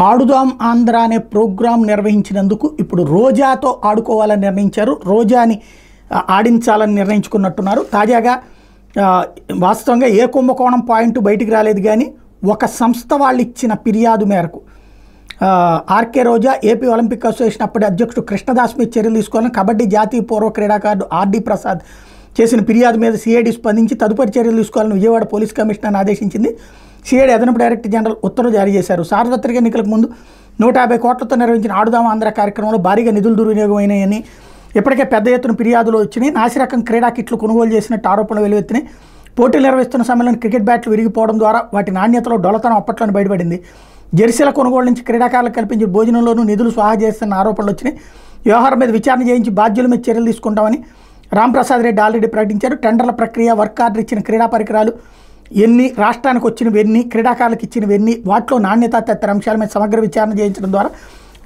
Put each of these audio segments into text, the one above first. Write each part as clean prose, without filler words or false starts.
ఆడుదాం ఆంధ్ర అనే ప్రోగ్రాం నిర్వహించినందుకు ఇప్పుడు రోజాతో ఆడుకోవాలని నిర్ణయించారు. రోజాని ఆడించాలని నిర్ణయించుకున్నట్టున్నారు. తాజాగా వాస్తవంగా ఏ కుంభకోణం పాయింట్ బయటికి రాలేదు, కానీ ఒక సంస్థ వాళ్ళు ఇచ్చిన ఫిర్యాదు మేరకు ఆర్కే రోజా ఏపీ ఒలింపిక్ అసోసియేషన్ అప్పటి అధ్యక్షుడు కృష్ణదాస్ మీద చర్యలు తీసుకోవాలని కబడ్డీ జాతీయ పూర్వ క్రీడాకారుడు ఆర్డి ప్రసాద్ చేసిన ఫిర్యాదు మీద సిఐడి స్పందించి తదుపరి చర్యలు తీసుకోవాలని విజయవాడ పోలీస్ కమిషనర్ని ఆదేశించింది. సిఐడి అదనపు డైరెక్టర్ జనరల్ ఉత్తర్వులు జారీ చేశారు. సార్వత్రిక ఎన్నికలకు ముందు 150 కోట్లతో నిర్వహించిన ఆడుదాం ఆంధ్ర కార్యక్రమంలో భారీగా నిధులు దుర్వినియోగమైనాయని ఇప్పటికే పెద్ద ఎత్తున ఫిర్యాదులు వచ్చినాయి. నాసిరకం క్రీడా కిట్లు కొనుగోలు చేసినట్టు ఆరోపణలు వెలువెత్తినాయి. పోటీలు నిర్వహిస్తున్న సమయంలో క్రికెట్ బ్యాట్లు విరిగిపోవడం ద్వారా వాటి నాణ్యతలో డొలతనం అప్పట్లోనే బయటపడింది. జెర్సీల కొనుగోలు నుంచి క్రీడాకారులకు కల్పించిన భోజనంలోనూ నిధులు స్వాహా చేస్తున్న ఆరోపణలు వచ్చినాయి. వ్యవహారం మీద విచారణ చేయించి బాధ్యుల మీద చర్యలు తీసుకుంటామని రాంప్రసాద్ రెడ్డి ఆల్రెడీ ప్రకటించారు. టెండర్ల ప్రక్రియ, వర్క్ ఆర్డర్ ఇచ్చిన క్రీడా పరికరాలు ఎన్ని, రాష్ట్రానికి వచ్చినవి ఎన్ని, క్రీడాకారులకు ఇచ్చినవి ఎన్ని, వాటిలో నాణ్యత తదితర అంశాల మీద సమగ్ర విచారణ చేయించడం ద్వారా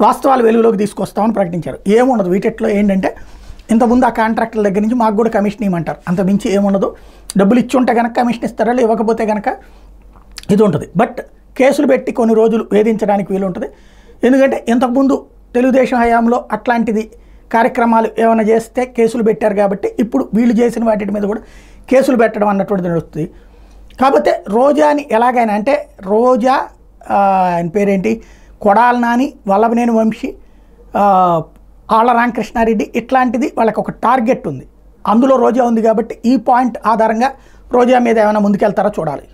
వాస్తవాలు వెలుగులోకి తీసుకొస్తామని ప్రకటించారు. ఏముండదు వీటిలో ఏంటంటే ఇంతకుముందు ఆ కాంట్రాక్టుల దగ్గర నుంచి మాకు కూడా కమిషన్ ఇవ్వమంటారు, అంత మించి ఏముండదు. డబ్బులు ఇచ్చి ఉంటే కనుక కమిషన్ ఇస్తారో, ఇవ్వకపోతే కనుక ఇది ఉంటుంది. బట్ కేసులు పెట్టి కొన్ని రోజులు వేధించడానికి వీలు ఉంటుంది. ఎందుకంటే ఇంతకుముందు తెలుగుదేశం హయాంలో అట్లాంటిది కార్యక్రమాలు ఏమైనా చేస్తే కేసులు పెట్టారు కాబట్టి ఇప్పుడు వీళ్ళు చేసిన వాటి మీద కూడా కేసులు పెట్టడం అన్నటువంటిది నడుస్తుంది. కాకపోతే రోజాని ఎలాగైనా అంటే రోజా ఆయన పేరేంటి, కొడాల నాని, వల్లభనేని వంశీ, ఆళ్ళ రామకృష్ణారెడ్డి, ఇట్లాంటిది వాళ్ళకి ఒక టార్గెట్ ఉంది. అందులో రోజా ఉంది కాబట్టి ఈ పాయింట్ ఆధారంగా రోజా మీద ఏమైనా ముందుకెళ్తారో చూడాలి.